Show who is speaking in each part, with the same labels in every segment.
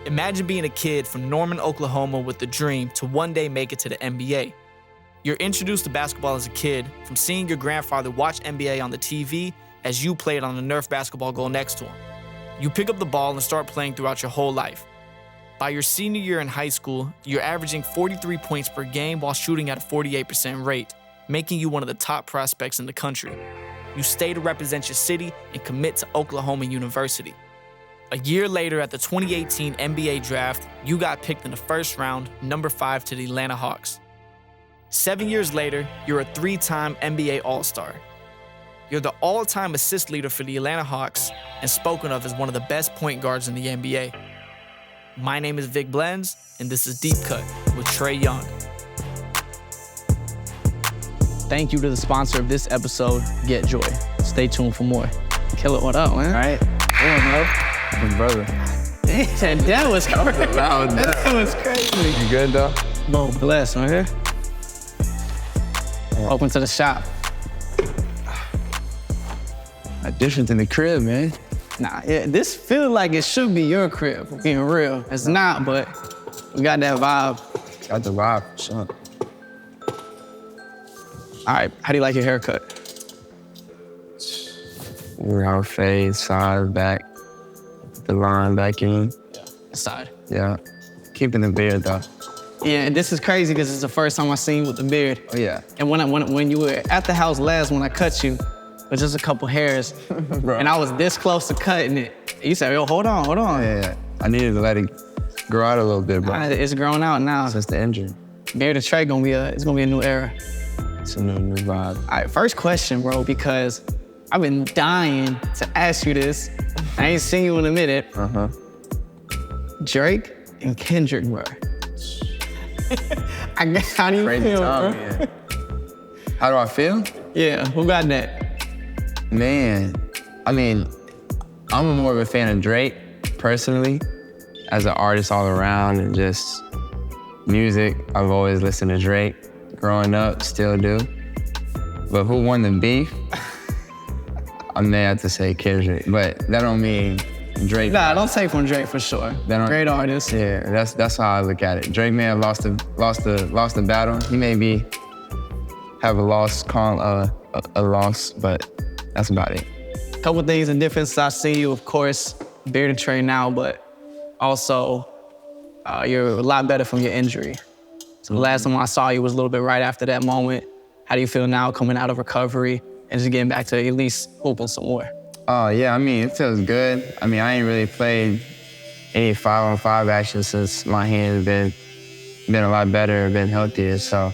Speaker 1: Imagine being a kid from Norman, Oklahoma with the dream to one day make it to the NBA. You're introduced to basketball as a kid from seeing your grandfather watch NBA on the TV as you played on the Nerf basketball goal next to him. You pick up the ball and start playing throughout your whole life. By your senior year in high school, you're averaging 43 points per game while shooting at a 48% rate, making you one of the top prospects in the country. You stay to represent your city and commit to Oklahoma University. A year later at the 2018 NBA draft, you got picked in the first round, number 5 to the Atlanta Hawks. 7 years later, you're a 3-time NBA All-Star. You're the all-time assist leader for the Atlanta Hawks and spoken of as one of the best point guards in the NBA. My name is VicBlends, and this is DeepCut with Trae Young. Thank you to the sponsor of this episode, Get Joy. Stay tuned for more. Kill it, what up, man?
Speaker 2: All right. My brother.
Speaker 1: Damn, that was crazy. That was crazy.
Speaker 2: You good, though?
Speaker 1: Bo, bless, right here. Yeah. Welcome to the shop.
Speaker 2: Different than the crib, man.
Speaker 1: Nah, yeah, this feels like it should be your crib, for being real. It's not, but we got that vibe.
Speaker 2: Got the vibe, for sure.
Speaker 1: All right, how do you like your haircut?
Speaker 2: Round fade, side, back. The line back in.
Speaker 1: Yeah. Side.
Speaker 2: Yeah. Keeping the beard, though.
Speaker 1: Yeah, and this is crazy because it's the first time I seen you with the beard.
Speaker 2: Oh, yeah.
Speaker 1: And when you were at the house last when I cut you, it was just a couple hairs, and I was this close to cutting it. You said, yo, hold on.
Speaker 2: Yeah. I needed to let it grow out a little bit, bro.
Speaker 1: It's grown out now.
Speaker 2: Since the injury.
Speaker 1: Beard and Trae it's gonna be a new era.
Speaker 2: It's a new vibe.
Speaker 1: All right, first question, bro, because I've been dying to ask you this. I ain't seen you in a minute.
Speaker 2: Uh-huh.
Speaker 1: Drake and Kendrick, bro. How do you feel, bro?
Speaker 2: Yeah. How do I feel?
Speaker 1: Yeah, who got that?
Speaker 2: Man, I mean, I'm more of a fan of Drake, personally, as an artist all around and just music. I've always listened to Drake growing up, still do. But who won the beef? I may have to say Kendrick, but that don't mean Drake.
Speaker 1: Nah, don't take from Drake for sure. Great artist.
Speaker 2: Yeah, that's how I look at it. Drake may have lost the battle. He may have a loss, but that's about it.
Speaker 1: Couple things and differences I see you, of course, beard and Trae now, but also you're a lot better from your injury. So the last time I saw you was a little bit right after that moment. How do you feel now coming out of recovery and just getting back to at least hooping some more?
Speaker 2: Oh, yeah, I mean, it feels good. I mean, I ain't really played any 5-on-5 action since my hand has been a lot better, been healthier. So,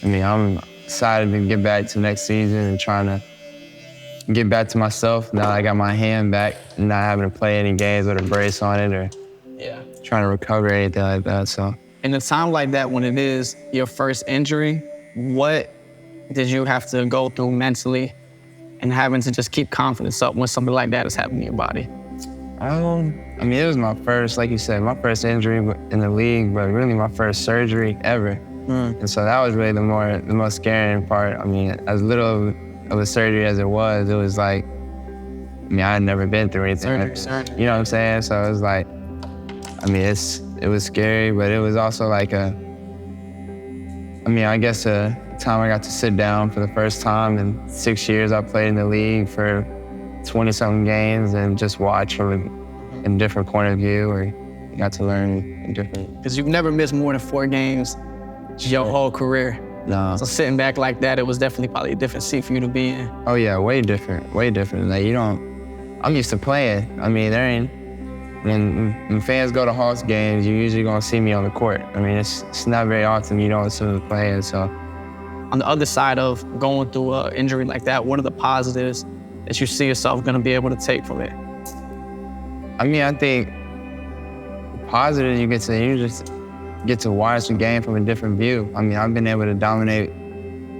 Speaker 2: I mean, I'm excited to get back to next season and trying to get back to myself now that I got my hand back and not having to play any games with a brace on it or trying to recover or anything like that, so.
Speaker 1: In a time like that, when it is your first injury, what did you have to go through mentally and having to just keep confidence up when something like that is happening to your body?
Speaker 2: I mean, it was my first, like you said, my first injury in the league, but really my first surgery ever. And so that was really the most scary part. I mean, as little of a surgery as it was like, I mean, I had never been through anything.
Speaker 1: Surgery.
Speaker 2: You know what I'm saying? So it was like, I mean, it was scary, but it was also like I guess a time I got to sit down for the first time in 6 years. I played in the league for 20-something games and just watch from a different point of view, or you got to learn different.
Speaker 1: Because you've never missed more than 4 games your whole career.
Speaker 2: No.
Speaker 1: So sitting back like that, it was definitely probably a different seat for you to be in.
Speaker 2: Oh yeah, way different. Like I'm used to playing. I mean, when fans go to Hawks games, you're usually gonna see me on the court. I mean, it's not very often you don't see me playing, so.
Speaker 1: On the other side of going through an injury like that, what are the positives that you see yourself gonna be able to take from it?
Speaker 2: I mean, I think positive, you just get to watch the game from a different view. I mean, I've been able to dominate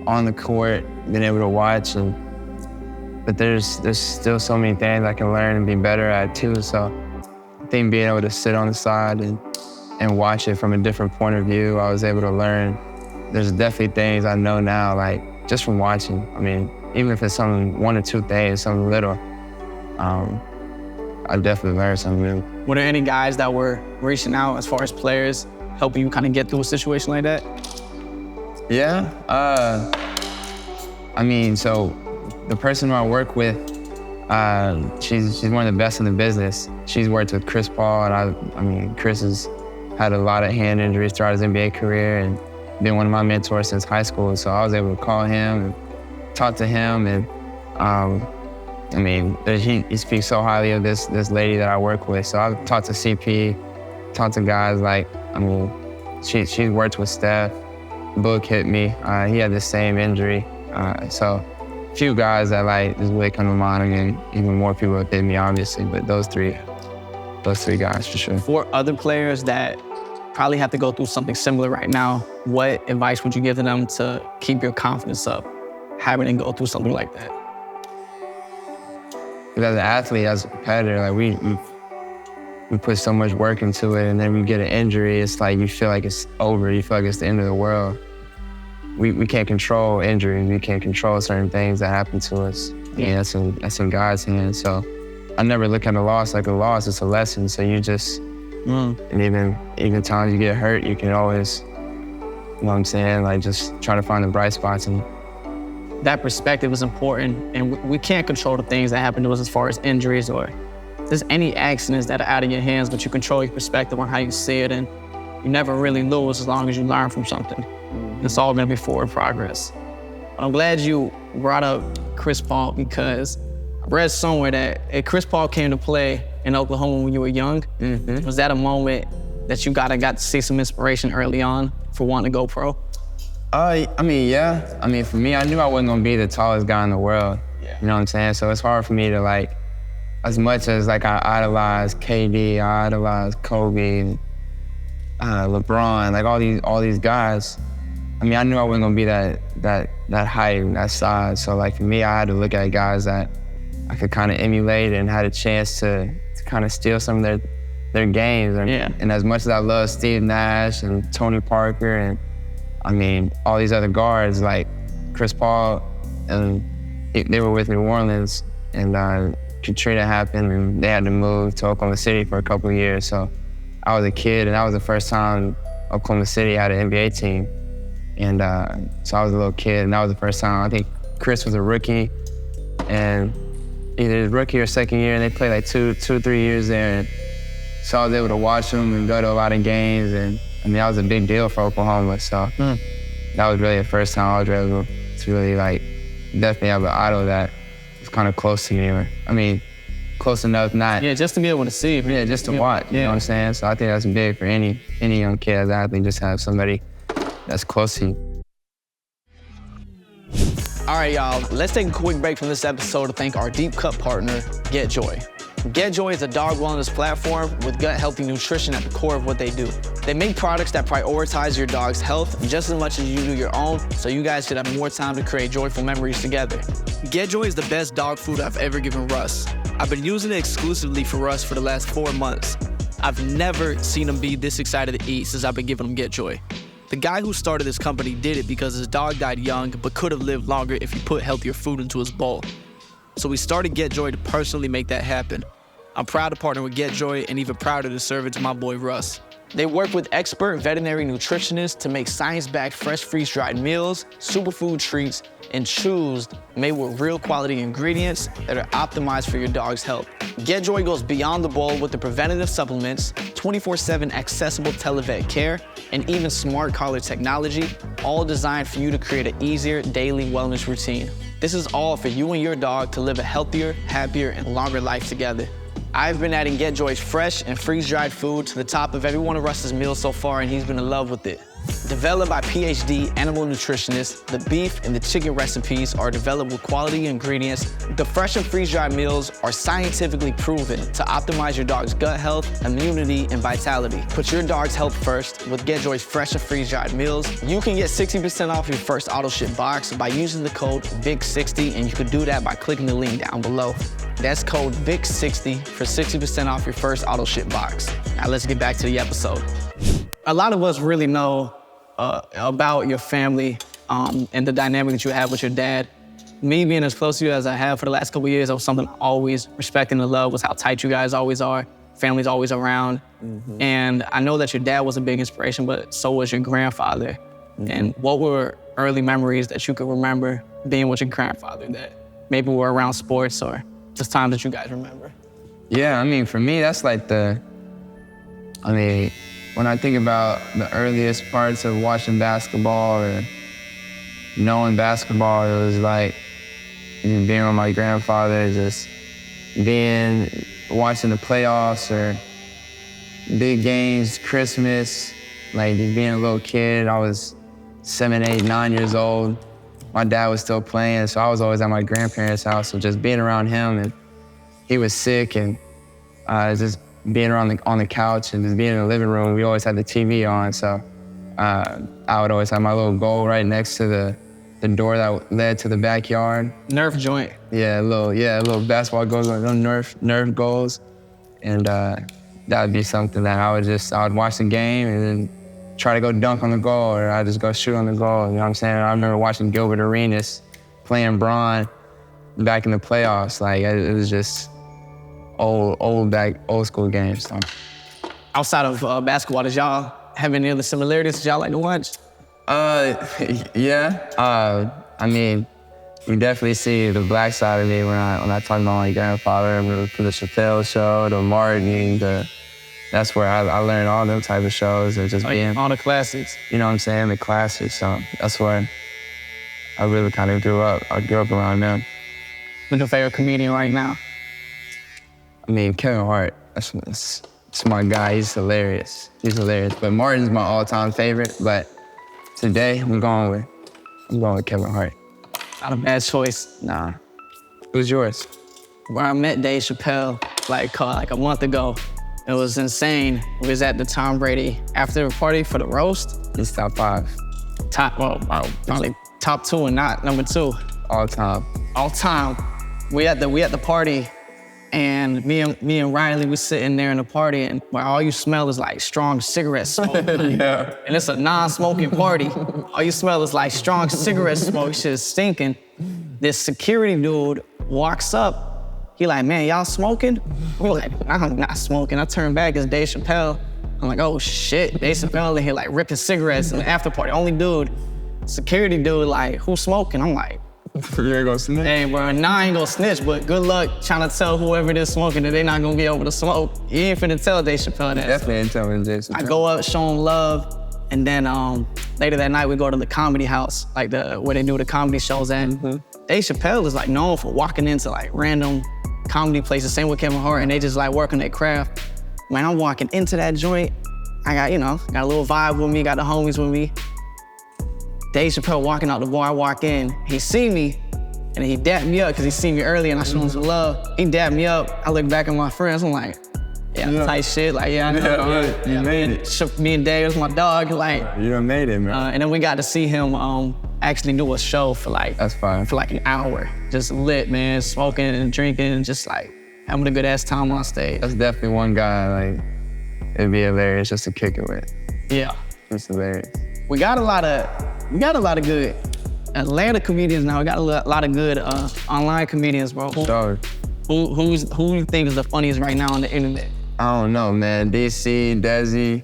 Speaker 2: on the court, been able to watch, but there's still so many things I can learn and be better at too. So I think being able to sit on the side and watch it from a different point of view, I was able to learn. There's definitely things I know now, like just from watching. I mean, even if it's something, 1 or 2 things, something little, I definitely learned something new.
Speaker 3: Were there any guys that were reaching out as far as players, helping you kind of get through a situation like that?
Speaker 2: Yeah. I mean, so the person who I work with, she's one of the best in the business. She's worked with Chris Paul, and I mean, Chris has had a lot of hand injuries throughout his NBA career and been one of my mentors since high school. So I was able to call him and talk to him, and I mean, he speaks so highly of this lady that I work with. So I've talked to CP, talked to guys like, I mean, she's worked with Steph. Book hit me. He had the same injury. So a few guys that like just really come to mind, and even more people have hit me, obviously, but those three guys for sure.
Speaker 3: For other players that probably have to go through something similar right now, what advice would you give to them to keep your confidence up, having to go through something like that?
Speaker 2: As an athlete, as a competitor, like we put so much work into it, and then we get an injury, it's like you feel like it's over. You feel like it's the end of the world. We can't control injuries. We can't control certain things that happen to us. Yeah, that's in God's hands. So I never look at a loss like a loss. It's a lesson. So you just, and even times you get hurt, you can always, you know what I'm saying, like just try to find the bright spots. And
Speaker 3: that perspective is important, and we can't control the things that happen to us as far as injuries or just any accidents that are out of your hands, but you control your perspective on how you see it, and you never really lose as long as you learn from something. It's all gonna be forward progress. But I'm glad you brought up Chris Paul, because I read somewhere that Chris Paul came to play in Oklahoma when you were young. Was that a moment that you got to see some inspiration early on for wanting to go pro?
Speaker 2: I mean, yeah. I mean, for me, I knew I wasn't gonna be the tallest guy in the world. Yeah. You know what I'm saying? So it's hard for me to like, as much as like I idolize KD, I idolize Kobe, LeBron, like all these guys. I mean, I knew I wasn't gonna be that height, that size. So like for me, I had to look at guys that I could kind of emulate and had a chance to kind of steal some of their games. And as much as I love Steve Nash and Tony Parker and I mean, all these other guards like Chris Paul, and they were with New Orleans, and Katrina happened, and they had to move to Oklahoma City for a couple of years. So I was a kid, and that was the first time Oklahoma City had an NBA team. And so I was a little kid, and that was the first time. I think Chris was a rookie, and either his rookie or second year, and they played like two or 3 years there. And so I was able to watch them and go to a lot of games, and I mean, that was a big deal for Oklahoma. So that was really the first time I was able to really like definitely have an idol that was kind of close to me. I mean, close enough not.
Speaker 3: Yeah, just to be able to see.
Speaker 2: Yeah, just to watch, you know what I'm saying? So I think that's big for any young kid as an athlete, just have somebody that's close to you.
Speaker 3: All right, y'all, let's take a quick break from this episode to thank our DeepCut partner, GetJoy. GetJoy is a dog wellness platform with gut-healthy nutrition at the core of what they do. They make products that prioritize your dog's health just as much as you do your own, so you guys could have more time to create joyful memories together.
Speaker 1: GetJoy is the best dog food I've ever given Russ. I've been using it exclusively for Russ for the last 4 months. I've never seen him be this excited to eat since I've been giving him GetJoy. The guy who started this company did it because his dog died young, but could have lived longer if he put healthier food into his bowl. So we started GetJoy to personally make that happen. I'm proud to partner with GetJoy and even prouder to serve it to my boy Russ. They work with expert veterinary nutritionists to make science-backed fresh freeze-dried meals, superfood treats, and chews made with real quality ingredients that are optimized for your dog's health. GetJoy goes beyond the bowl with the preventative supplements, 24/7 accessible televet care, and even smart collar technology, all designed for you to create an easier daily wellness routine. This is all for you and your dog to live a healthier, happier, and longer life together. I've been adding GetJoy's fresh and freeze-dried food to the top of every one of Russ's meals so far, and he's been in love with it. Developed by PhD animal nutritionists, the beef and the chicken recipes are developed with quality ingredients. The fresh and freeze-dried meals are scientifically proven to optimize your dog's gut health, immunity, and vitality. Put your dog's health first with GetJoy's fresh and freeze-dried meals. You can get 60% off your first auto-ship box by using the code VIC60, and you can do that by clicking the link down below. That's code VIC60 for 60% off your first auto-ship box. Now let's get back to the episode. A lot of us really know about your family and the dynamic that you have with your dad. Me being as close to you as I have for the last couple of years, that was something I always respected and loved, was how tight you guys always are.
Speaker 3: family's always around. And I know that your dad was a big inspiration, but so was your grandfather. And what were early memories that you could remember being with your grandfather that maybe were around sports or just times that you guys remember?
Speaker 2: Yeah, I mean, for me, that's like when I think about the earliest parts of watching basketball or knowing basketball, it was like being with my grandfather, just watching the playoffs or big games, Christmas, like just being a little kid. I was 7, 8, 9 years old. My dad was still playing, so I was always at my grandparents' house. So just being around him, and he was sick, and just being around on the couch and just being in the living room. We always had the TV on, so I would always have my little goal right next to the door that led to the backyard.
Speaker 3: Nerf joint.
Speaker 2: Yeah, a little basketball goals, like little Nerf goals, and that would be something that I would watch the game and then try to go dunk on the goal, or I'd just go shoot on the goal. You know what I'm saying? I remember watching Gilbert Arenas playing Bryant back in the playoffs. Like it was just old school games. So.
Speaker 3: Outside of basketball, does y'all have any other similarities that y'all like to watch?
Speaker 2: Yeah. I mean, you definitely see the black side of me when I talk about my grandfather, for the Chappelle show, the Martin, that's where I learned all them type of shows, and just being
Speaker 3: all the classics.
Speaker 2: You know what I'm saying? The classics. So that's where I really kind of grew up. I grew up around them.
Speaker 3: Who's your favorite comedian right now?
Speaker 2: I mean, Kevin Hart. That's my guy. He's hilarious. But Martin's my all-time favorite. But today, I'm going with Kevin Hart.
Speaker 3: Not a bad choice.
Speaker 2: Nah. Who's yours?
Speaker 3: Where I met Dave Chappelle like a month ago. It was insane. We was at the Tom Brady after party for the roast.
Speaker 2: He's top 5.
Speaker 3: Probably top 2 and not number 2.
Speaker 2: All time.
Speaker 3: All time. We at the party, and me and Riley was sitting there in the party, and where all you smell is like strong cigarette smoke.
Speaker 2: Yeah.
Speaker 3: And it's a non-smoking party. All you smell is like strong cigarette smoke. Shit is stinking. This security dude walks up. He like, man, y'all smoking? We were like, I'm not smoking. I turned back, it's Dave Chappelle. I'm like, oh shit, Dave Chappelle in here like ripping cigarettes in the after party. Only dude, security dude, like, who's smoking? I'm like,
Speaker 2: you ain't gonna snitch?
Speaker 3: Hey, bro, nah, I ain't gonna snitch, but good luck trying to tell whoever it is smoking that they not gonna be able to smoke. You ain't finna tell Dave Chappelle that.
Speaker 2: Definitely ain't telling Dave Chappelle.
Speaker 3: I go up, show him love, and then later that night we go to the comedy house, like where they do the comedy shows at. Dave Chappelle is like known for walking into like random comedy places, same with Kevin Hart, and they just like working their craft. When I'm walking into that joint, I got a little vibe with me, got the homies with me. Dave Chappelle walking out the bar, I walk in, he see me, and he dapped me up because he seen me early and I showed him some love. He dapped me up, I look back at my friends, I'm like, tight shit, like, I know.
Speaker 2: You made it.
Speaker 3: Me and Dave was my dog, like.
Speaker 2: You done made it, man.
Speaker 3: And then we got to see him actually do a show for like,
Speaker 2: that's fine.
Speaker 3: For like an hour. Just lit, man, smoking and drinking, just like having a good ass time on stage.
Speaker 2: That's definitely one guy, like, it'd be hilarious just to kick it with.
Speaker 3: Yeah.
Speaker 2: It's hilarious.
Speaker 3: We got a lot of good Atlanta comedians now. We got a lot of good online comedians, bro. Who you think is the funniest right now on the internet?
Speaker 2: I don't know, man. DC, Desi.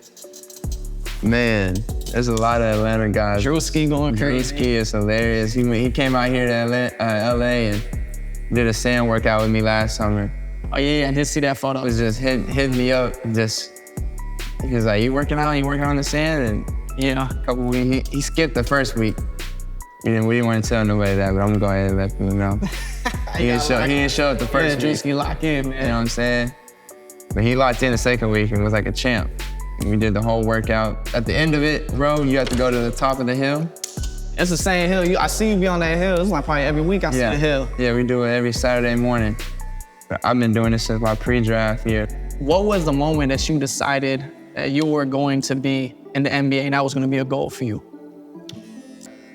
Speaker 2: Man, there's a lot of Atlanta guys.
Speaker 3: Drewski going crazy.
Speaker 2: Drewski is hilarious. He came out here to LA and did a sand workout with me last summer.
Speaker 3: Oh yeah, I did see that photo.
Speaker 2: He was just hit me up. He was like, you working out on the sand? And
Speaker 3: yeah.
Speaker 2: A couple weeks, he skipped the first week. We didn't want to tell nobody that, but I'm gonna go ahead and let people know. He didn't show up the first week.
Speaker 3: Drewski lock in, man.
Speaker 2: You know what I'm saying? But he locked in the second week and was like a champ. And we did the whole workout. At the end of it, bro, you have to go to the top of the hill.
Speaker 3: It's the same hill. I see you be on that hill. It's like probably every week I see the hill.
Speaker 2: Yeah, we do it every Saturday morning. But I've been doing this since my pre-draft year.
Speaker 3: What was the moment that you decided that you were going to be in the NBA and that was going to be a goal for you?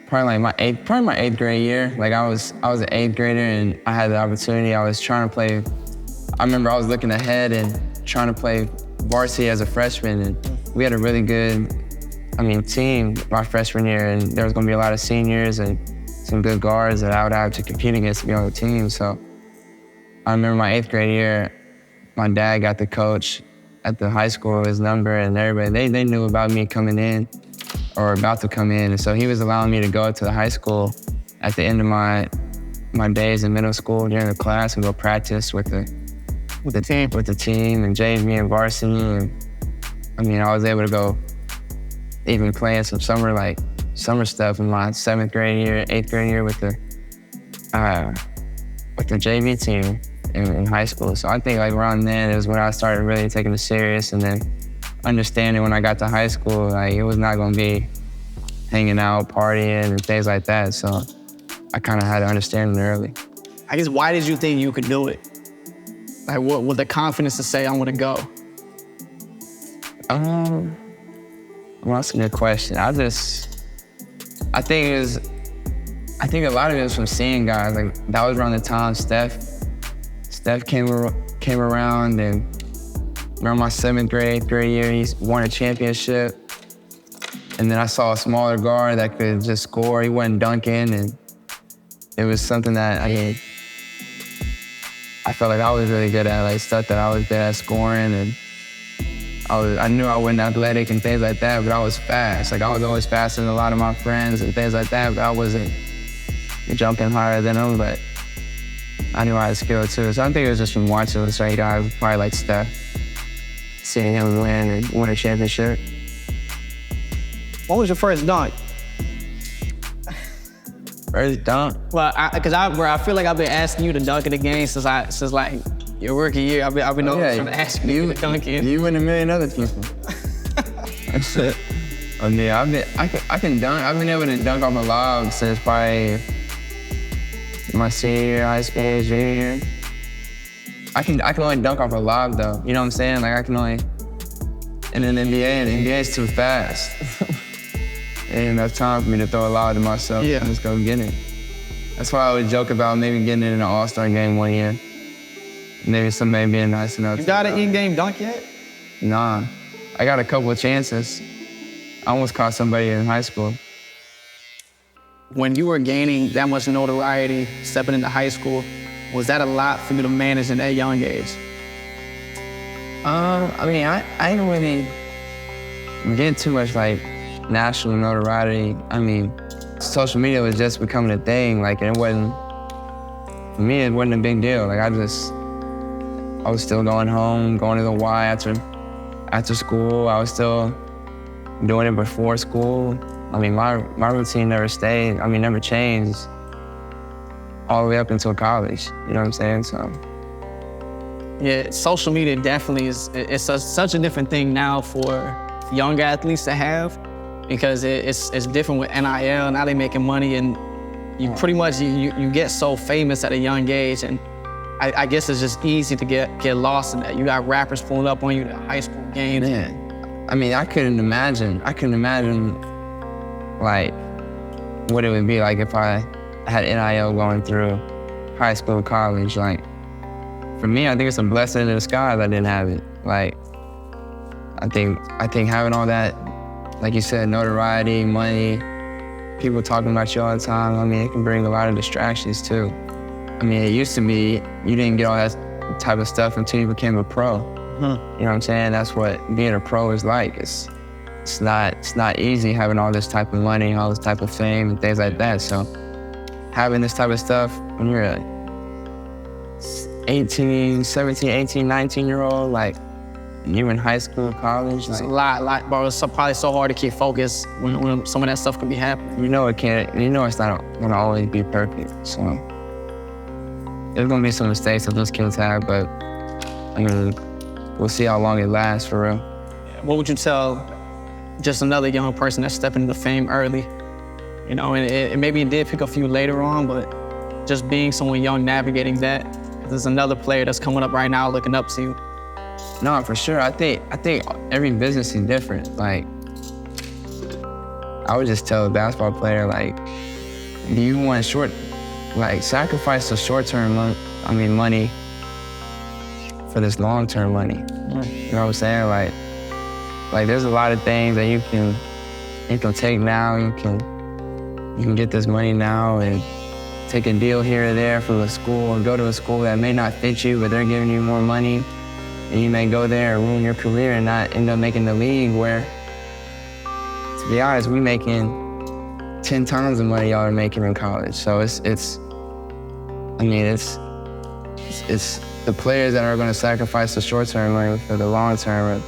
Speaker 2: Probably my eighth grade year. Like I was an 8th grader and I had the opportunity. I was trying to play. I remember I was looking ahead and trying to play varsity as a freshman, and we had a really good, team my freshman year, and there was gonna be a lot of seniors and some good guards that I would have to compete against to be on the team. So I remember my 8th grade year, my dad got the coach at the high school his number, and everybody, they knew about me coming in or about to come in. And so he was allowing me to go to the high school at the end of my days in middle school during the class and go practice with the team and JV and varsity. And I mean, I was able to go even playing some summer stuff in my 7th grade year, 8th grade year with the JV team in high school. So I think like around then it was when I started really taking it serious, and then understanding when I got to high school, like it was not gonna be hanging out, partying and things like that. So I kind of had to understand it early.
Speaker 3: I guess, why did you think you could do it? Like, what with the confidence to say, I want to go?
Speaker 2: Well, that's a good question. I think a lot of it was from seeing guys. Like that was around the time Steph came around, and around my 7th grade, 8th grade year, he won a championship. And then I saw a smaller guard that could just score. He wasn't dunking, and it was something that I felt like I was really good at, like stuff that I was good at scoring, and I knew I wasn't athletic and things like that, but I was fast. Like I was always faster than a lot of my friends and things like that, but I wasn't jumping higher than them, but I knew I had skill too. So I think it was just from watching certain guys, probably like Steph, seeing him win a championship.
Speaker 3: What was your first dunk?
Speaker 2: First dunk?
Speaker 3: Well, I feel like I've been asking you to dunk in the game since like your rookie year. I've been trying to ask you to dunk in.
Speaker 2: You and a million other people. That's it. I mean, I can dunk. I've been able to dunk off a lob since probably my senior year, high school, junior year. I can only dunk off a lob though. You know what I'm saying? Like I can only in an NBA, and the NBA is too fast. Ain't enough time for me to throw a lob to myself and just go get it. That's why I would joke about maybe getting it in an All-Star game one year. Maybe somebody being nice enough.
Speaker 3: You got an in-game dunk yet?
Speaker 2: Nah, I got a couple of chances. I almost caught somebody in high school.
Speaker 3: When you were gaining that much notoriety, stepping into high school, was that a lot for you to manage in that young age?
Speaker 2: I mean, I ain't really getting too much like national notoriety. I mean, social media was just becoming a thing. Like, it wasn't, for me, it wasn't a big deal. Like, I was still going home, going to the Y after school. I was still doing it before school. I mean, my routine never stayed. I mean, never changed all the way up until college. You know what I'm saying? So.
Speaker 3: Yeah, social media definitely it's such a different thing now for young athletes to have, because it's different with NIL. Now they making money, and you pretty much you get so famous at a young age, and I guess it's just easy to get lost in that. You got rappers pulling up on you at high school games.
Speaker 2: Man, I mean, I couldn't imagine like what it would be like if I had NIL going through high school, college. Like, for me, I think it's a blessing in disguise I didn't have it. Like, I think having all that, like you said, notoriety, money, people talking about you all the time, I mean, it can bring a lot of distractions too. I mean, it used to be, you didn't get all that type of stuff until you became a pro. You know what I'm saying? That's what being a pro is like. It's not easy having all this type of money, all this type of fame and things like that. So having this type of stuff when you're a 17, 18, 19-year-old, like, you in high school, college.
Speaker 3: It's
Speaker 2: like,
Speaker 3: a lot, bro. It's probably so hard to keep focused when some of that stuff can be happening.
Speaker 2: You know it's not gonna always be perfect. So there's gonna be some mistakes that those kids have, but I mean, we'll see how long it lasts for real.
Speaker 3: What would you tell just another young person that's stepping into fame early? You know, and maybe it did pick up for you later on, but just being someone young, navigating that. There's another player that's coming up right now looking up to you.
Speaker 2: No, for sure. I think every business is different. Like, I would just tell a basketball player, like, do you want sacrifice the short-term money for this long-term money? You know what I'm saying? Like there's a lot of things that you can take now. You can get this money now and take a deal here or there from a school, or go to a school that may not fit you, but they're giving you more money. and you may go there and ruin your career and not end up making the league where, to be honest, we making 10 times the money y'all are making in college. So it's the players that are going to sacrifice the short-term money for the long-term are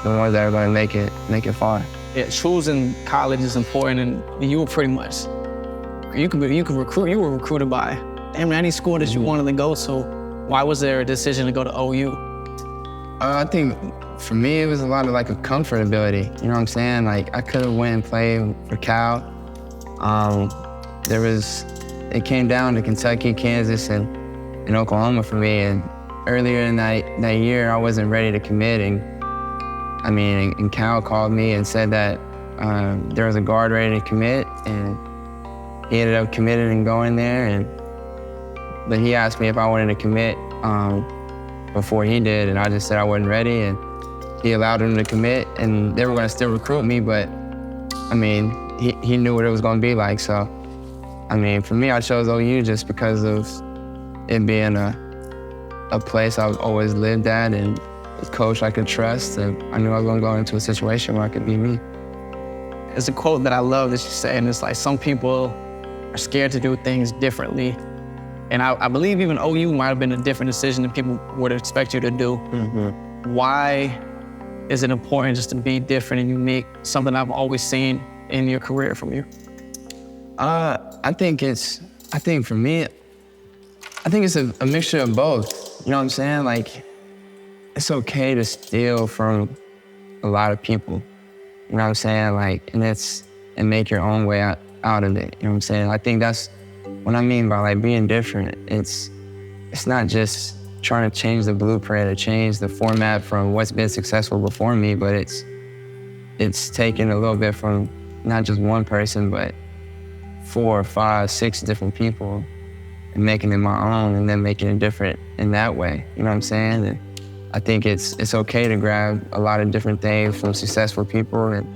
Speaker 2: the ones that are going to make it far.
Speaker 3: Yeah, choosing college is important, and you were pretty much, you were recruited by any school that you wanted to go to. Why was there a decision to go to OU?
Speaker 2: I think for me, it was a lot of like a comfortability. You know what I'm saying? Like I could have went and played for Cal. It came down to Kentucky, Kansas, and Oklahoma for me. And earlier in that year, I wasn't ready to commit. And Cal called me and said that there was a guard ready to commit, and he ended up committing and going there. But he asked me if I wanted to commit before he did, and I just said I wasn't ready, and he allowed him to commit, and they were going to still recruit me, but he knew what it was going to be like. So, for me, I chose OU just because of it being a place I've always lived at, and a coach I could trust, and I knew I was going to go into a situation where I could be me.
Speaker 3: There's a quote that I love that you say, and it's like, some people are scared to do things differently. And I believe even OU might have been a different decision than people would expect you to do.
Speaker 2: Mm-hmm.
Speaker 3: Why is it important just to be different and unique? Something I've always seen in your career from you.
Speaker 2: I think for me, it's a mixture of both. You know what I'm saying? Like, it's okay to steal from a lot of people. You know what I'm saying? Like, and make your own way out of it. You know what I'm saying? I think that's what I mean by like being different. It's not just trying to change the blueprint or change the format from what's been successful before me, but it's taking a little bit from not just one person, but 4, 5, 6 different people and making it my own, and then making it different in that way. You know what I'm saying? And I think it's okay to grab a lot of different things from successful people and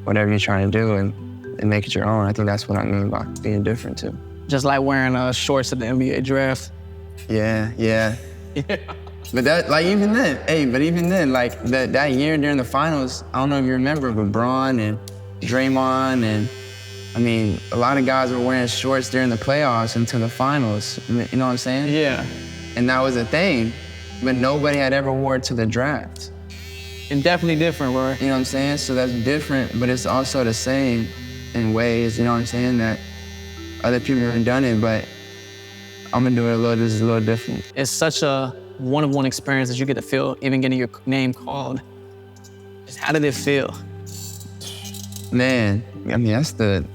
Speaker 2: whatever you're trying to do and make it your own. I think that's what I mean by being different too.
Speaker 3: Just like wearing shorts at the NBA draft.
Speaker 2: Yeah. But that, like, even then, like that year during the finals, I don't know if you remember, but Bron and Draymond and a lot of guys were wearing shorts during the playoffs until the finals. You know what I'm saying?
Speaker 3: Yeah.
Speaker 2: And that was a thing, but nobody had ever wore it to the draft.
Speaker 3: And definitely different, bro.
Speaker 2: You know what I'm saying? So that's different, but it's also the same in ways, you know what I'm saying, that other people have done it, but I'm gonna do it just a little different.
Speaker 3: It's such a one-of-one experience that you get to feel, even getting your name called. Just how did it feel?
Speaker 2: Man, that's the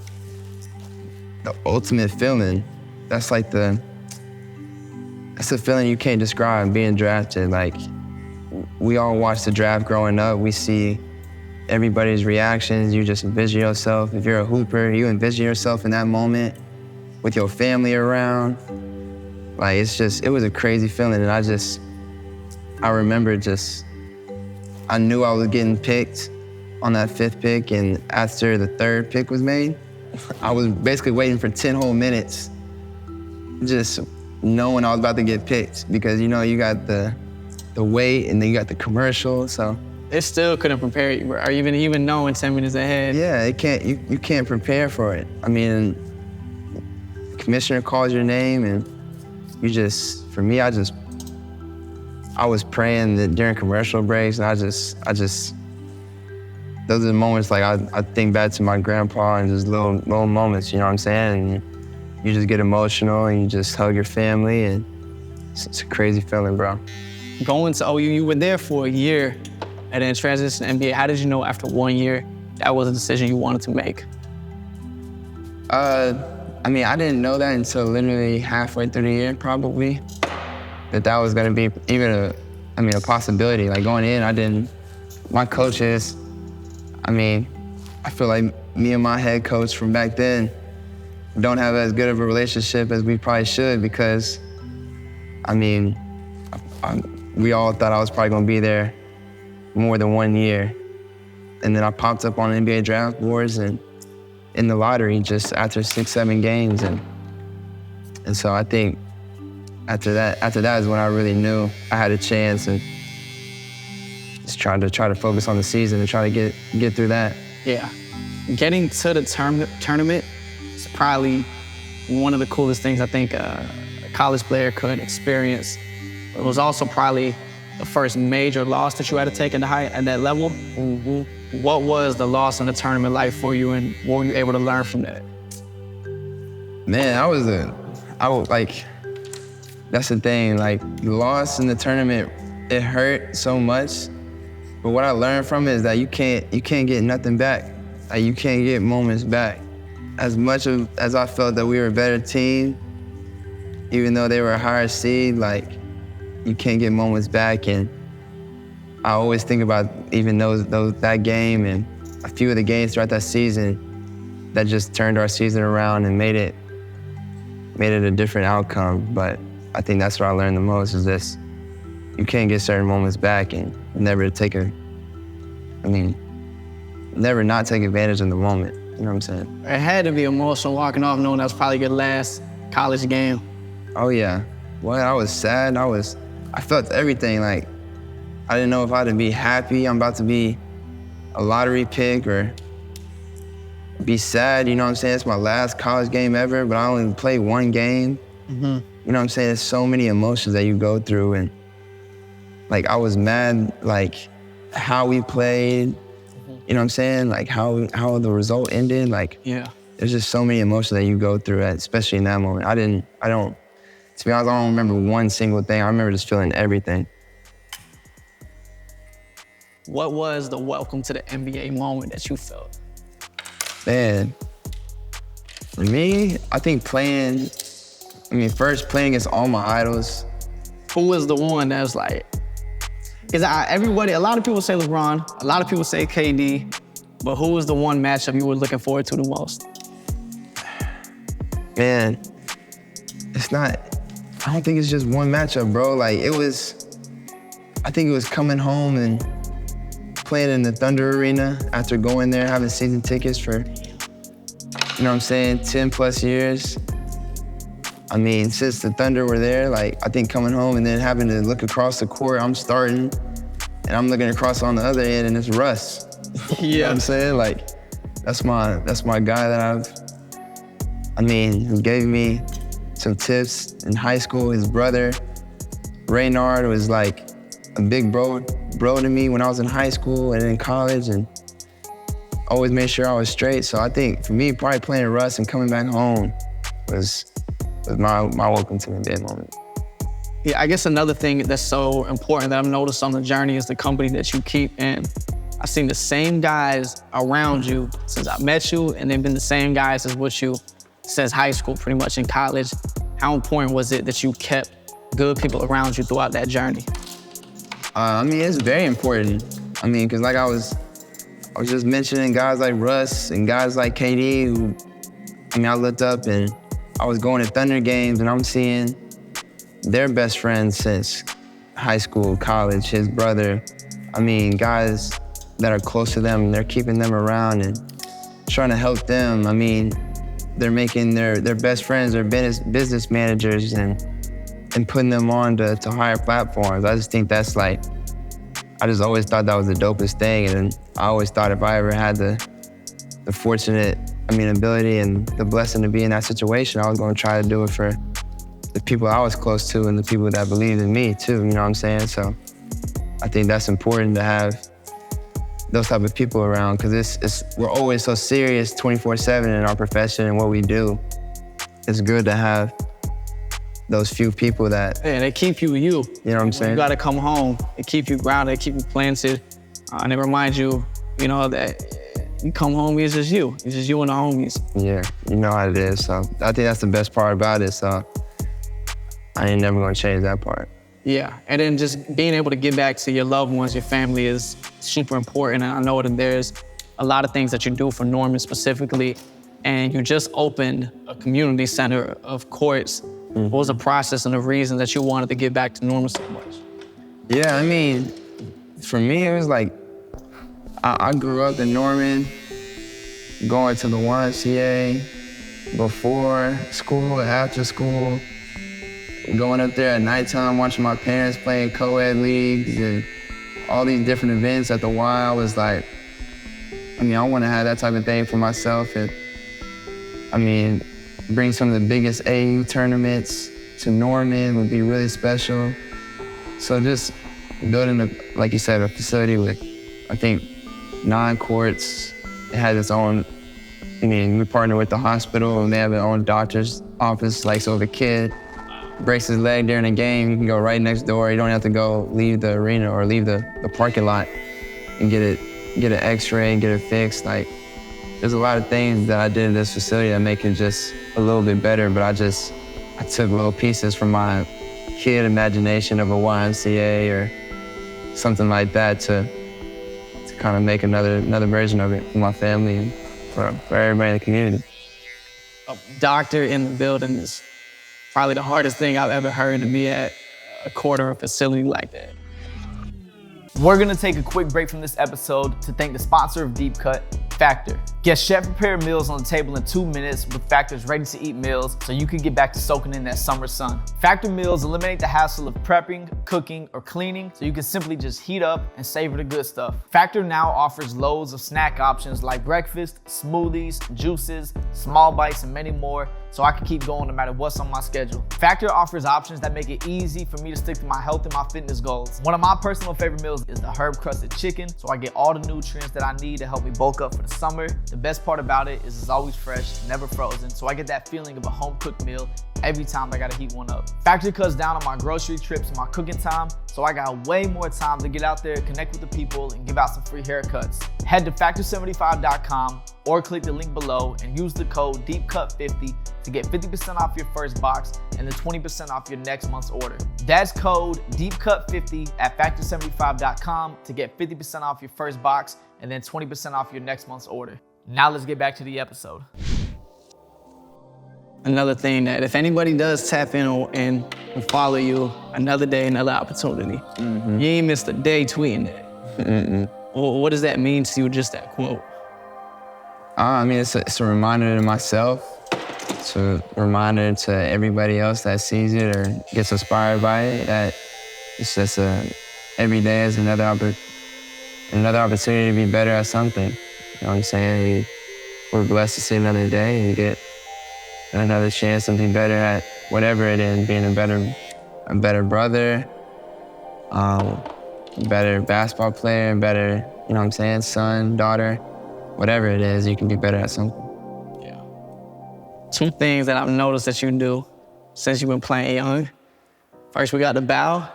Speaker 2: ultimate feeling. That's a feeling you can't describe, being drafted. Like, we all watch the draft growing up. We see everybody's reactions. You just envision yourself. If you're a hooper, you envision yourself in that moment with your family around. Like, it was a crazy feeling. And I remember I knew I was getting picked on that 5th pick, and after the 3rd pick was made, I was basically waiting for 10 whole minutes, just knowing I was about to get picked, because you got the wait, and then you got the commercial, so.
Speaker 3: It still couldn't prepare you, or even knowing 10 minutes ahead.
Speaker 2: Yeah, you can't prepare for it. The commissioner calls your name, and for me, I was praying that during commercial breaks, and those are the moments, like, I think back to my grandpa and just little moments, you know what I'm saying? And you just get emotional, and you just hug your family, and it's a crazy feeling, bro.
Speaker 3: Going to OU, you were there for a year, and then transition to NBA. How did you know after 1 year that was a decision you wanted to make?
Speaker 2: I didn't know that until literally halfway through the year, probably, that was gonna be even a possibility. Like, going in, my coaches, I feel like me and my head coach from back then don't have as good of a relationship as we probably should, because, we all thought I was probably gonna be there more than 1 year. And then I popped up on NBA draft boards and in the lottery just after 6, 7 games. And so I think after that is when I really knew I had a chance. And just try to focus on the season and try to get through that.
Speaker 3: Yeah. Getting to the tournament is probably one of the coolest things I think a college player could experience. It was also probably the first major loss that you had to take at that level. Mm-hmm. What was the loss in the tournament like for you, and what were you able to learn from that?
Speaker 2: Man, that's the thing, like, the loss in the tournament, it hurt so much, but what I learned from it is that you can't get nothing back. Like, you can't get moments back. As much as I felt that we were a better team, even though they were a higher seed, like, you can't get moments back. And I always think about even that game and a few of the games throughout that season that just turned our season around and made it a different outcome. But I think that's what I learned the most, is this: you can't get certain moments back, and never not take advantage of the moment. You know what I'm saying?
Speaker 3: It had to be emotional walking off knowing that was probably your last college game.
Speaker 2: Oh yeah. Well, I was sad. I felt everything. Like, I didn't know if I had to be happy I'm about to be a lottery pick, or be sad, you know what I'm saying? It's my last college game ever, but I only played one game. Mm-hmm. You know what I'm saying? There's so many emotions that you go through, and like, I was mad, like, how we played, you know what I'm saying? Like, how the result ended, like,
Speaker 3: yeah.
Speaker 2: There's just so many emotions that you go through, especially in that moment. To be honest, I don't remember one single thing. I remember just feeling everything.
Speaker 3: What was the welcome to the NBA moment that you felt?
Speaker 2: Man, for me, I think first playing against all my idols.
Speaker 3: Who was the one that was like, because a lot of people say LeBron, a lot of people say KD, but who was the one matchup you were looking forward to the most?
Speaker 2: Man, I don't think it's just one matchup, bro. Like, I think it was coming home and playing in the Thunder Arena after going there, having season tickets for, you know what I'm saying, 10 plus years. I mean, since the Thunder were there, like, I think coming home and then having to look across the court, I'm starting, and I'm looking across on the other end, and it's Russ. You know what I'm saying? Like, that's my guy who gave me some tips in high school. His brother, Raynard, was like a big bro to me when I was in high school and in college, and always made sure I was straight. So I think for me, probably playing Russ and coming back home was my welcome to the NBA moment.
Speaker 3: Yeah, I guess another thing that's so important that I've noticed on the journey is the company that you keep. And I've seen the same guys around you since I met you, and they've been the same guys as with you since high school, pretty much in college. How important was it that you kept good people around you throughout that journey?
Speaker 2: It's very important. Because like I was just mentioning guys like Russ and guys like KD who, I looked up and I was going to Thunder games and I'm seeing their best friends since high school, college, his brother. Guys that are close to them, they're keeping them around and trying to help them. They're making their best friends, their business managers, and putting them on to higher platforms. I just think that's like, I just always thought that was the dopest thing. And I always thought if I ever had the fortunate, ability and the blessing to be in that situation, I was gonna try to do it for the people I was close to and the people that believed in me too, you know what I'm saying? So I think that's important to have those type of people around, because we're always so serious 24/7 in our profession and what we do. It's good to have those few people that...
Speaker 3: Yeah, they keep you.
Speaker 2: You know what I'm saying?
Speaker 3: You gotta come home. They keep you grounded, they keep you planted, and they remind you, that you come home, it's just you. It's just you and the homies.
Speaker 2: Yeah, you know how it is. So I think that's the best part about it. So I ain't never gonna change that part.
Speaker 3: Yeah, and then just being able to get back to your loved ones, your family is super important. And I know that there's a lot of things that you do for Norman specifically, and you just opened a community center of courts. Mm-hmm. What was the process and the reason that you wanted to get back to Norman so much?
Speaker 2: Yeah, for me, it was like, I grew up in Norman, going to the YMCA before school, after school, going up there at nighttime, watching my parents playing co-ed leagues and all these different events at the Y, I was like, I mean, I want to have that type of thing for myself. And I mean, bring some of the biggest AU tournaments to Norman would be really special. So just building, like you said, a facility with, I think, 9 courts. It has its own, I mean, we partner with the hospital and they have their own doctor's office. Like, so if a kid breaks his leg during a game, you can go right next door. You don't have to go leave the arena or leave the parking lot and get an x-ray and get it fixed. Like, there's a lot of things that I did in this facility that make it just a little bit better, but I took little pieces from my kid imagination of a YMCA or something like that to kind of make another version of it for my family and for everybody in the community.
Speaker 3: A doctor in the building is probably the hardest thing I've ever heard to be at a court or a facility like that.
Speaker 1: We're gonna take a quick break from this episode to thank the sponsor of DeepCut, Factor. Get chef-prepared meals on the table in 2 minutes with Factor's ready-to-eat meals so you can get back to soaking in that summer sun. Factor meals eliminate the hassle of prepping, cooking, or cleaning so you can simply just heat up and savor the good stuff. Factor now offers loads of snack options like breakfast, smoothies, juices, small bites, and many more, so I can keep going no matter what's on my schedule. Factor offers options that make it easy for me to stick to my health and my fitness goals. One of my personal favorite meals is the herb-crusted chicken, so I get all the nutrients that I need to help me bulk up for the summer. The best part about it is it's always fresh, never frozen, so I get that feeling of a home-cooked meal every time I gotta heat one up. Factor cuts down on my grocery trips and my cooking time, so I got way more time to get out there, connect with the people, and give out some free haircuts. Head to factor75.com or click the link below and use the code DEEPCUT50 to get 50% off your first box and then 20% off your next month's order. That's code DEEPCUT50 at factor75.com to get 50% off your first box and then 20% off your next month's order. Now let's get back to the episode.
Speaker 3: Another thing that if anybody does tap in and follow you, another day, another opportunity. You ain't missed a day tweeting that. Well, what does that mean to you, just that quote?
Speaker 2: I mean, it's a reminder to myself. It's a reminder to everybody else that sees it or gets inspired by it that it's just every day is another opportunity to be better at something. You know what I'm saying? We're blessed to see another day and get another chance to be better at whatever it is, being a better brother, a better basketball player, better, you know what I'm saying, son, daughter, whatever it is, you can be better at something.
Speaker 3: Yeah. 2 things that I've noticed that you do since you've been playing young. First, we got the bow,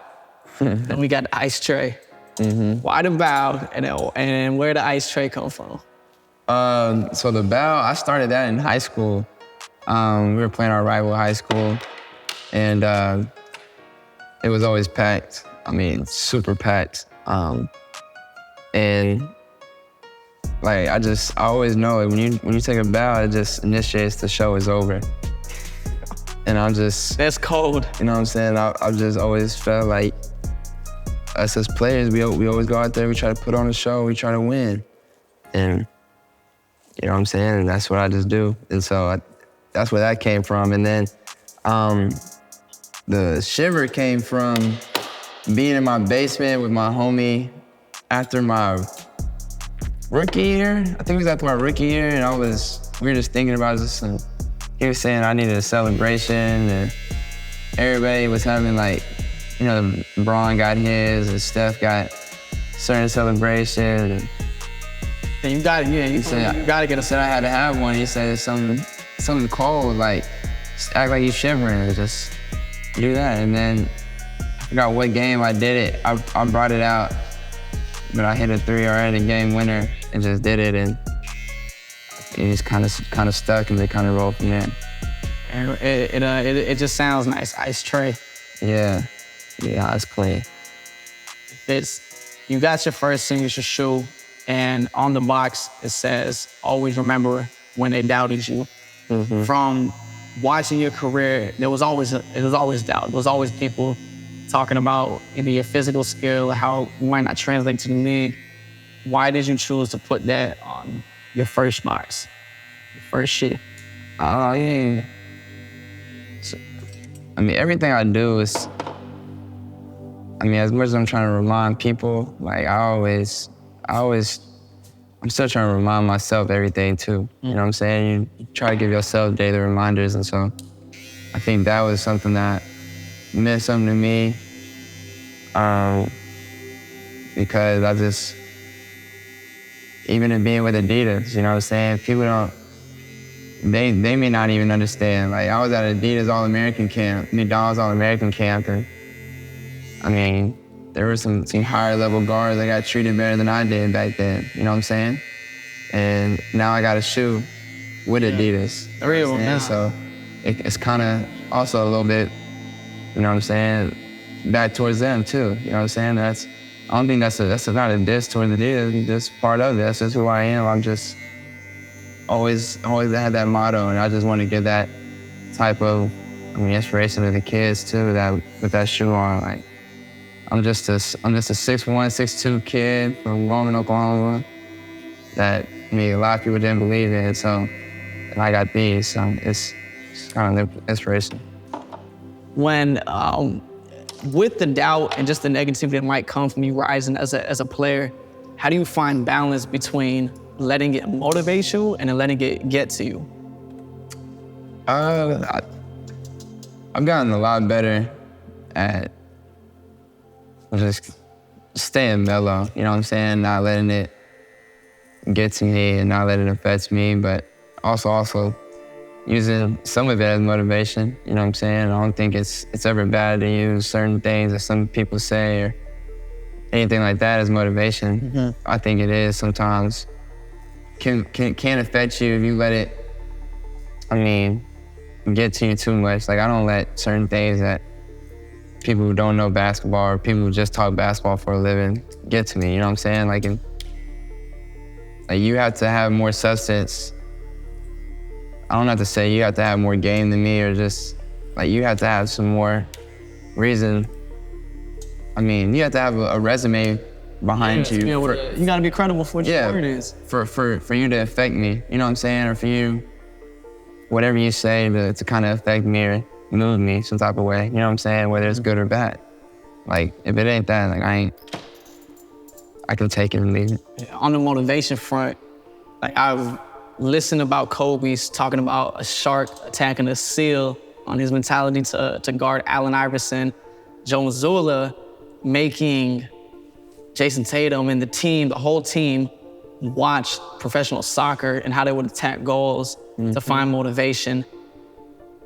Speaker 3: then we got the ice tray. Why the bow, and where the ice tray come from?
Speaker 2: So the bow, I started that in high school. We were playing our rival high school, and it was always packed. I mean, super packed. And like, I always know it. When you take a bow, it just initiates the show is over. And
Speaker 3: That's cold.
Speaker 2: You know what I'm saying? I've just always felt like us as players, we always go out there, we try to put on a show, we try to win. And you know what I'm saying? And that's what I just do. And so that's where that came from. And then the shiver came from being in my basement with my homie after my rookie year. I think it was after my rookie year, and we were just thinking about this, and he was saying I needed a celebration, and everybody was having, like, you know, Bron got his, and Steph got certain celebration.
Speaker 3: And you gotta get a
Speaker 2: Said I had to have one. He said it's something cold, like, just act like you're shivering, just do that. And then I forgot what game I did it. I brought it out, but I hit a 3 or I hit a game winner and just did it, and it just kind of stuck, and they kind of rolled from there.
Speaker 3: And it just sounds nice, ice tray.
Speaker 2: Yeah, it's clean.
Speaker 3: You got your first signature shoe, and on the box it says, "Always remember when they doubted you." From watching your career, it was always doubt. There was always people talking about either your physical skill or how you might not translate to the league. Why did you choose to put that on your first box, your first shit?
Speaker 2: Oh, yeah. So, I mean, everything I do is, mean, as much as I'm trying to remind people, like I'm still trying to remind myself everything too. You know what I'm saying? You try to give yourself daily reminders, and so I think that was something that meant something to me, because even in being with Adidas, you know what I'm saying? People don't, they may not even understand. Like, I was at Adidas All-American camp, McDonald's All-American camp, and I mean, there were some higher level guards that got treated better than I did back then, you know what I'm saying? And now I got a shoe with Adidas.
Speaker 3: Real, man.
Speaker 2: So it's kind of also a little bit, you know what I'm saying, back towards them too, you know what I'm saying? I don't think that's not a diss towards Adidas, it's just part of it, that's just who I am. I'm just always had that motto, and I just want to give that type of, inspiration to the kids too, that with that shoe on. Like, I'm just a 6'1", 6'2" kid from Roman, Oklahoma that, a lot of people didn't believe in, so, and I got these, so it's kind of the inspiration.
Speaker 3: When, with the doubt and just the negativity that might come from you rising as a player, how do you find balance between letting it motivate you and then letting it get to you?
Speaker 2: I've gotten a lot better at just staying mellow, you know what I'm saying? Not letting it get to me and not letting it affect me, but also using some of it as motivation, you know what I'm saying? I don't think it's ever bad to use certain things that some people say or anything like that as motivation.
Speaker 3: Mm-hmm.
Speaker 2: I think it is sometimes can affect you if you let it, get to you too much. Like, I don't let certain things that people who don't know basketball or people who just talk basketball for a living get to me, you know what I'm saying? Like you have to have more substance. I don't have to say you have to have more game than me, or just, like, you have to have some more reason. You have to have a resume behind you.
Speaker 3: You gotta be credible for what your word is.
Speaker 2: For you to affect me, you know what I'm saying? Or for you, whatever you say to kind of affect me or move me some type of way, you know what I'm saying? Whether it's good or bad. Like, if it ain't that, like, I can take it and leave it.
Speaker 3: On the motivation front, like, I've listened about Kobe's talking about a shark attacking a seal on his mentality to guard Allen Iverson. Joe Mazzulla making Jason Tatum and the whole team watch professional soccer and how they would attack goals to find motivation.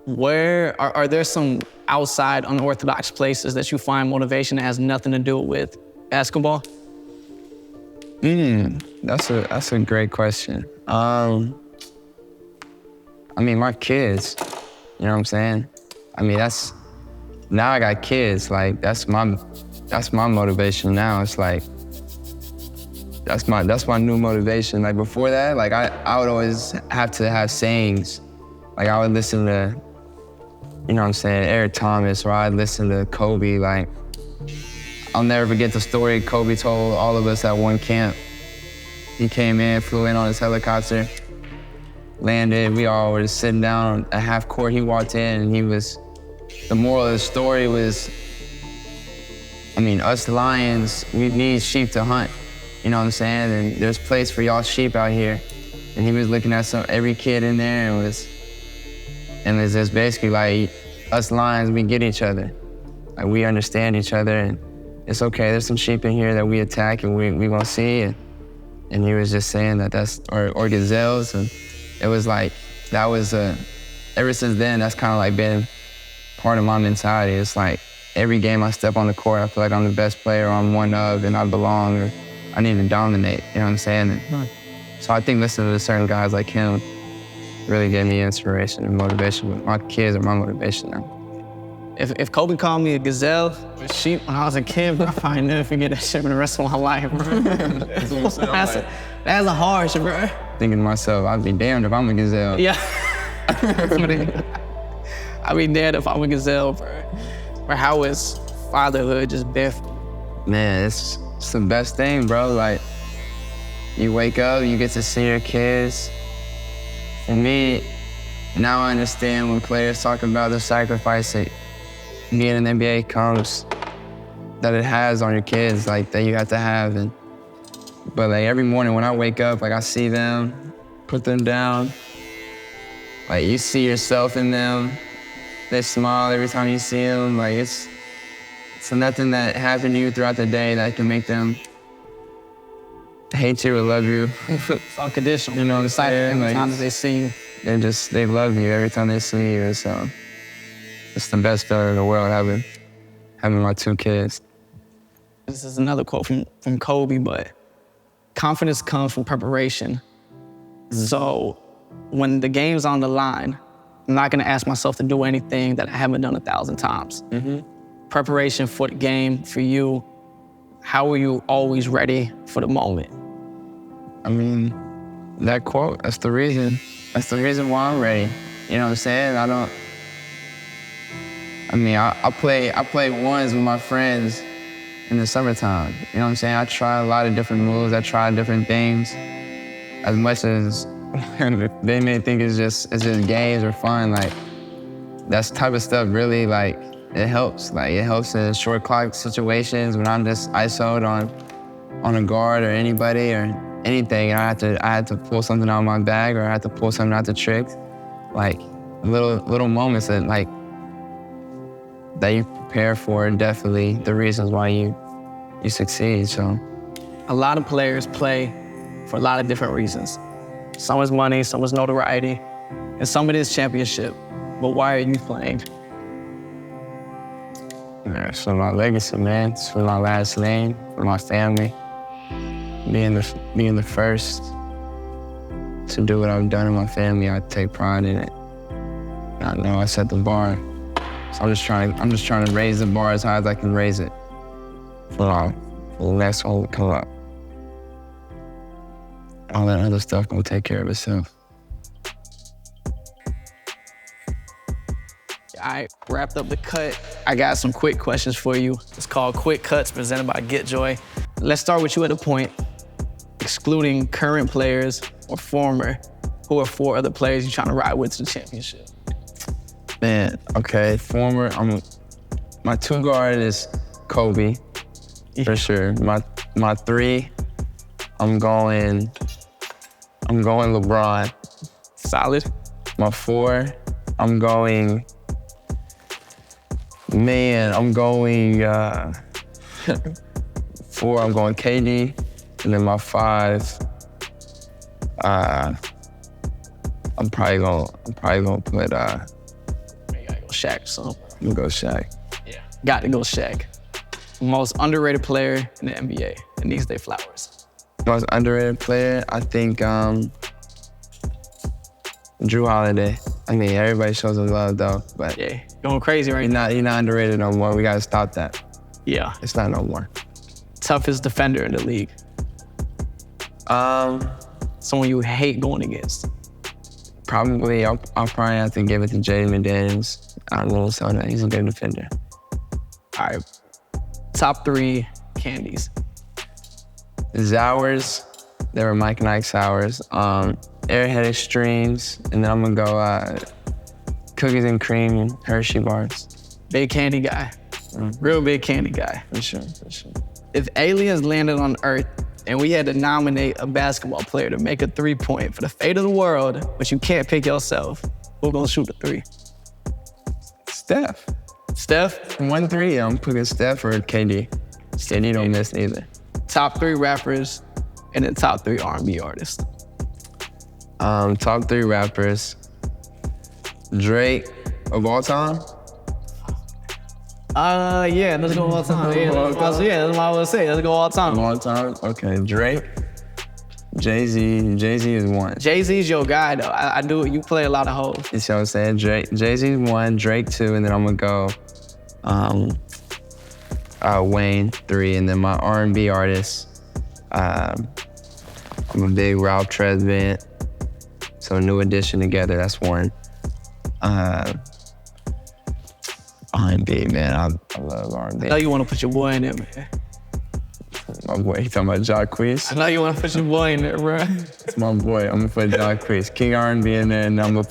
Speaker 3: Where are there some outside unorthodox places that you find motivation that has nothing to do with basketball?
Speaker 2: That's a great question. My kids, you know what I'm saying? Now I got kids, like, that's my motivation now. It's like, that's my new motivation. Like, before that, like, I would always have to have sayings. Like, I would listen to, you know what I'm saying, Eric Thomas, or I'd listen to Kobe. Like, I'll never forget the story Kobe told all of us at one camp. He came in, flew in on his helicopter, landed, we all were just sitting down at half court. He walked in and the moral of the story was, us lions, we need sheep to hunt, you know what I'm saying? And there's place for y'all sheep out here. And he was looking at every kid in there and it's just basically like, us lions, we get each other. Like, we understand each other, and it's okay, there's some sheep in here that we attack and we gonna see. And he was just saying or gazelles, and it was like, ever since then, that's kind of like been part of my mentality. It's like, every game I step on the court, I feel like I'm the best player, or I'm one of, and I belong, or I need to dominate, you know what I'm saying? So I think listening to certain guys like him really gave me inspiration and motivation. But my kids are my motivation now.
Speaker 3: If Kobe called me a gazelle or a sheep when I was a kid, bro, I probably never forget that shit for the rest of my life, bro. That's a harsh, bro.
Speaker 2: Thinking to myself, I'd be damned if I'm a gazelle.
Speaker 3: Yeah. I'd be damned if I'm a gazelle, bro. Or how is fatherhood just been?
Speaker 2: Man, it's the best thing, bro. Like, you wake up, you get to see your kids. For me, now I understand when players talk about the sacrifice that being in the NBA comes. that it has on your kids, like that you have to have. But like every morning when I wake up, like I see them, put them down. Like you see yourself in them. They smile every time you see them. Like it's nothing that happened to you throughout the day that can make them hate you or love you.
Speaker 3: It's unconditional.
Speaker 2: You know what I'm saying?
Speaker 3: Every time they see you.
Speaker 2: They love you every time they see you. So it's the best feeling in the world having my 2 kids.
Speaker 3: This is another quote from Kobe, but confidence comes from preparation. So when the game's on the line, I'm not gonna ask myself to do anything that I haven't done 1,000 times. Preparation for the game, for you, how are you always ready for the moment?
Speaker 2: I mean, that quote, that's the reason. That's the reason why I'm ready. You know what I'm saying? I play ones with my friends in the summertime. You know what I'm saying? I try a lot of different moves. I try different things. As much as they may think it's just games or fun, like that type of stuff really like it helps. Like it helps in short clock situations when I'm just ISO'd on a guard or anybody or anything, and I had to pull something out of my bag or I had to pull something out the trick. Like little moments that that you prepare for are definitely the reasons why you succeed. So
Speaker 3: a lot of players play for a lot of different reasons. Some is money, some is notoriety, and some it is championship. But why are you playing?
Speaker 2: Yeah, it's for my legacy, man. It's for my last name, for my family. Being the first to do what I've done in my family, I take pride in it. I know I set the bar, so I'm just trying to raise the bar as high as I can raise it for the next one to come up. All that other stuff gonna take care of itself.
Speaker 3: I wrapped up the cut. I got some quick questions for you. It's called Quick Cuts, presented by GetJoy. Let's start with you at a point, excluding current players or former. Who are 4 other players you're trying to ride with to the championship?
Speaker 2: Man, okay, former. My 2 guard is Kobe, for sure. My 3, I'm going LeBron.
Speaker 3: Solid.
Speaker 2: My 4, I'm going 4, I'm going KD, and then my 5, I'm probably gonna put
Speaker 3: You gotta go Shaq, so.
Speaker 2: I'm gonna go Shaq.
Speaker 3: Yeah. Got to go Shaq. Most underrated player in the NBA, and these day flowers.
Speaker 2: Most underrated player, I think Drew Holiday. I mean, everybody shows him love though, but
Speaker 3: Yeah, going crazy right now.
Speaker 2: he's not underrated no more. We gotta stop that.
Speaker 3: Yeah.
Speaker 2: It's not no more.
Speaker 3: Toughest defender in the league. Someone you hate going against.
Speaker 2: Probably, I'll probably have to give it to Jaden McDaniels out of Minnesota. He's a good defender.
Speaker 3: All right. Top 3 candies.
Speaker 2: Sours, they were Mike and Ike sours. Airhead Extremes, and then I'm gonna go cookies and cream and Hershey bars.
Speaker 3: Big candy guy. Real big candy guy.
Speaker 2: For sure.
Speaker 3: If aliens landed on Earth and we had to nominate a basketball player to make a 3-point for the fate of the world, but you can't pick yourself, who's gonna shoot the 3?
Speaker 2: Steph.
Speaker 3: Steph?
Speaker 2: 1 3, I'm picking Steph or KD. KD don't miss either.
Speaker 3: Top 3 rappers and then top 3 R&B artists.
Speaker 2: Top 3 rappers. Drake of all time.
Speaker 3: Yeah, let's go all time. Yeah, that's what I was saying. Let's go all time.
Speaker 2: Of all time. Okay, Drake. Jay-Z. Jay-Z is 1.
Speaker 3: Jay-Z's your guy though. I do. You play a lot of hoes.
Speaker 2: You see what I'm saying? Jay-Z's 1, Drake 2, and then I'm gonna go Wayne 3, and then my R&B artists. I'm a big Ralph Tresvant. So New Edition together, that's 1. R&B, man, I love R&B.
Speaker 3: I know you want to put your boy in there, man.
Speaker 2: My boy, he talking about Jacquees.
Speaker 3: I know you want to put your boy in there, bro.
Speaker 2: It's my boy. I'm gonna put Jacquees, King R&B in there, and I'm gonna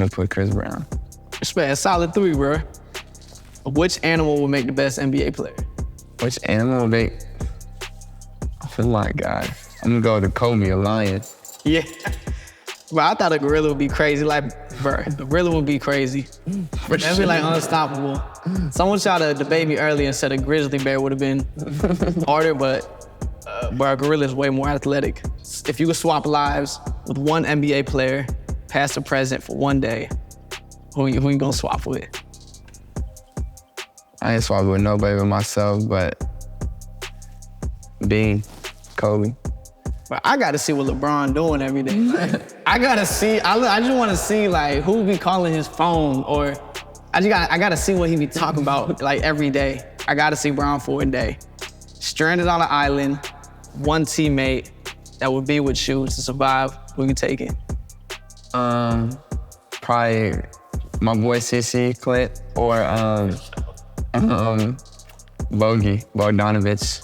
Speaker 2: put Chris Brown.
Speaker 3: Respect, solid 3, bro. Which animal would make the best NBA player?
Speaker 2: Which animal would make? I feel like God. I'm gonna go with Kobe, a lion.
Speaker 3: Yeah. Bro, I thought a gorilla would be crazy. Like, bro, a gorilla would be crazy. That'd be like unstoppable. Someone tried to debate me earlier and said a grizzly bear would have been harder, but a gorilla is way more athletic. If you could swap lives with one NBA player, past or present, for one day, who you gonna swap with?
Speaker 2: I ain't swapping with nobody but myself, but Kobe.
Speaker 3: But I gotta see what LeBron doing every day. Like, I gotta see, I just wanna see like who be calling his phone, or I gotta see what he be talking about like every day. I gotta see Brown for a day. Stranded on an island, one teammate that would be with you to survive, who you taking?
Speaker 2: Probably my boy CC Clit or Bogdanovich.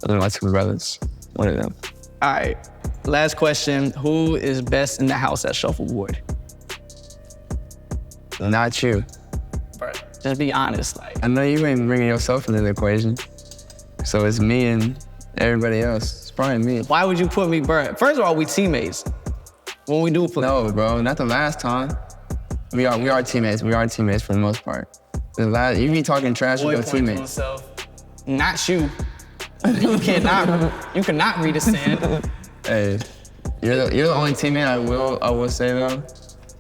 Speaker 2: Those are my two brothers. One of them.
Speaker 3: All right, last question. Who is best in the house at shuffleboard?
Speaker 2: Not you.
Speaker 3: Just be honest. Like,
Speaker 2: I know you ain't bringing yourself into the equation. So it's me and everybody else. It's probably me.
Speaker 3: why would you put me, bro? First of all, we teammates. When we do play.
Speaker 2: No, bro, not the last time. We are teammates. We are teammates for the most part. You be talking trash with your teammates.
Speaker 3: Not you. You cannot read a sand.
Speaker 2: Hey, you're the only teammate I will say though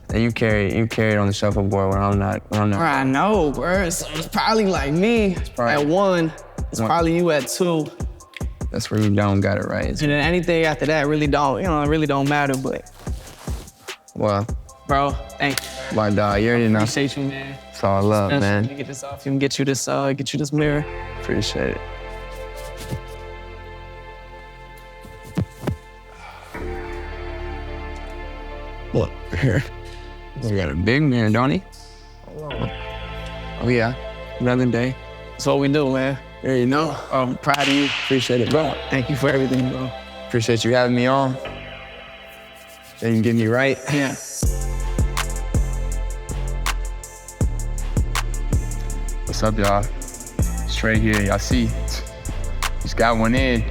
Speaker 2: that you carried on the shuffleboard when I'm not.
Speaker 3: Bro, I know, bro. So it's probably like me at 1. It's probably you at 2.
Speaker 2: That's where you don't got it right.
Speaker 3: And then anything after that really don't matter. But
Speaker 2: well,
Speaker 3: bro, thank you.
Speaker 2: My dog, you already know.
Speaker 3: Appreciate you, man.
Speaker 2: It's all love, man.
Speaker 3: Let me get this off you and get you this mirror.
Speaker 2: Appreciate it. Look, here. We got a big mirror, don't he? Oh yeah, another day.
Speaker 3: That's what we do, man.
Speaker 2: There you know.
Speaker 3: I'm proud of you.
Speaker 2: Appreciate it, bro.
Speaker 3: Thank you for everything, bro.
Speaker 2: Appreciate you having me on. So you can get me right.
Speaker 3: Yeah.
Speaker 2: What's up, y'all? Straight here, y'all see. Just got one in.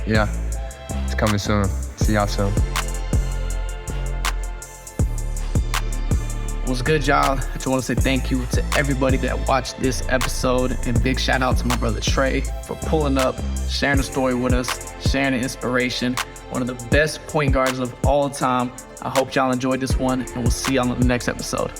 Speaker 2: Yeah. It's coming soon. See y'all soon.
Speaker 3: What's good, y'all? I just want to say thank you to everybody that watched this episode, and big shout out to my brother Trae for pulling up, sharing the story with us, sharing the inspiration. One of the best point guards of all time. I hope y'all enjoyed this one, and we'll see y'all on the next episode.